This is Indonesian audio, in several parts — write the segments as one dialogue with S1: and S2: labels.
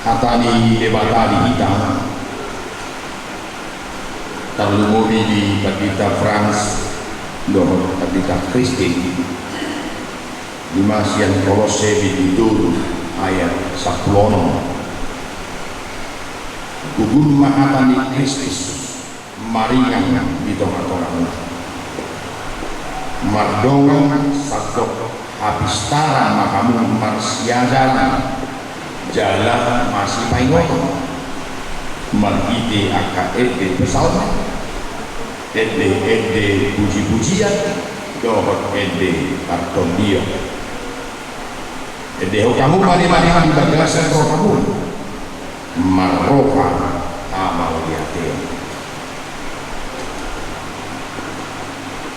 S1: hatani debatali kita terlumuri di Batita France dohor Batita Kristin di Masian Kolose Biditur ayat 10 gugur mahatani Kristus maringan di tengah-tengah mardongan sakok habis tara makamu marsiajaran jalan masih paingoto maride AKED pesawat ede puji-pujian dohot ede karton dia ede kamu mari-mari di bagasan roh kamu maroha amal diatel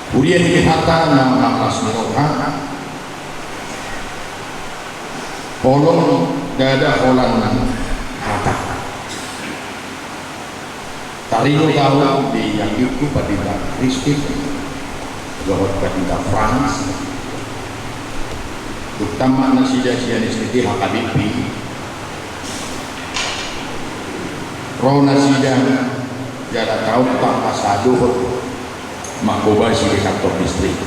S1: kemudian dikatakan nama asmiroha kolong dada kolang hata tarino tahu di yang itu Batita Kristin dohot Batita France utama nasidah istri hakabipi roh nasidah jada tahu tanpa saduh makobasi di kantor distrik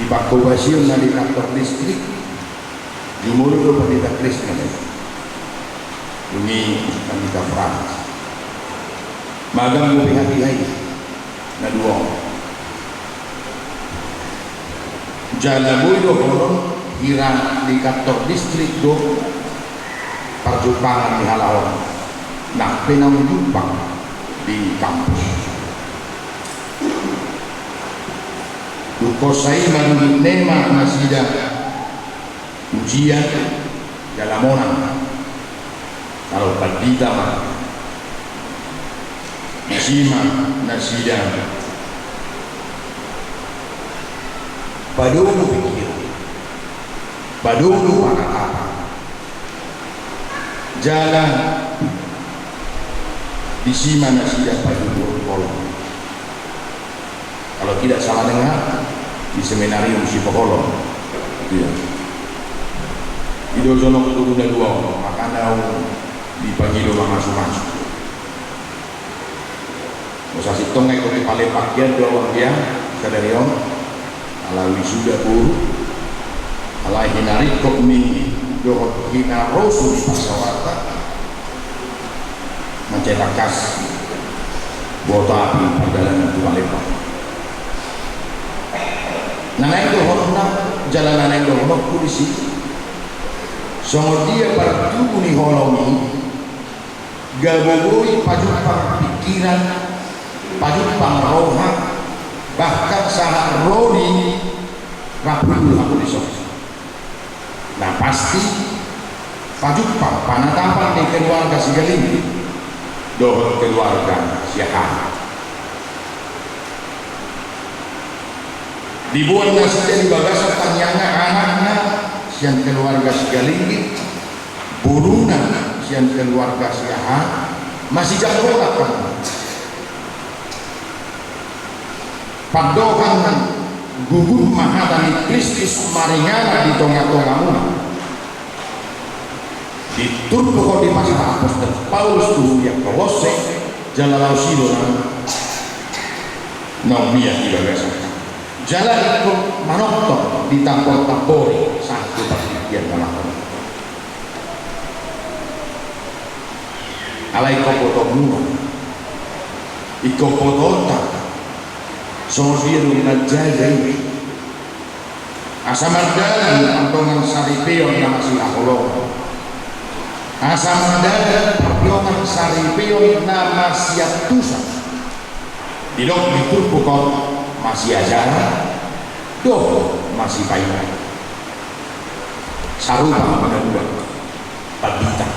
S1: di pakobasi di kantor distrik di mulut Batita Kristin ini Batita France magang lebih hati-hati na dua jalan boyo koron kira di kantor distrik do perjumpangan di halawan nak penang jumpa di kampus dukosai manungin nema nasidah ujian dalam orang kalau Batita nasima nasidah padulu pikir padulu apa jalan di sima nasidah padulu kolong kalau tidak salah dengar di seminarium Sipokolong itu ya itu zono ketemu dan dua maka di pagi doa masuk-masuk usah situng ngikuti paling bagian doang dia sadari om ala wisuda puru ala hinari kokni dohot hina rosu di pasawata mencetak kas bota api perjalanan di Palembang nana itu horna jalanan yang dohot polisi songo dia bertubuh ni holomi gabogoi pajupang pikiran pajupang roha bahkan saat rodi rapul aku disok nah pasti pajupang panatapan di keluarga si Galing dohot keluarga siahan dibuat nasi dari bagasan tanyanya anaknya sian keluarga Segalinggi buruna sian keluarga siahan masih jago kan padokan gugur mahatani Kristus maringana di tengah-tengahmu diturut di pasar apostol Paulus tuh yang Kolose jalalau sidona naumia di bagasan jalan itu manonton di tampor-tampori satu perhatian malam alai kopoto murah ikopotota sosiru najazai asamardalan antongan saripeon nama silaholo asamardalan perjuangan saripeon nama siatusa didok diturpukot masih ajaran doh masih pahit sarupa pada dua Batita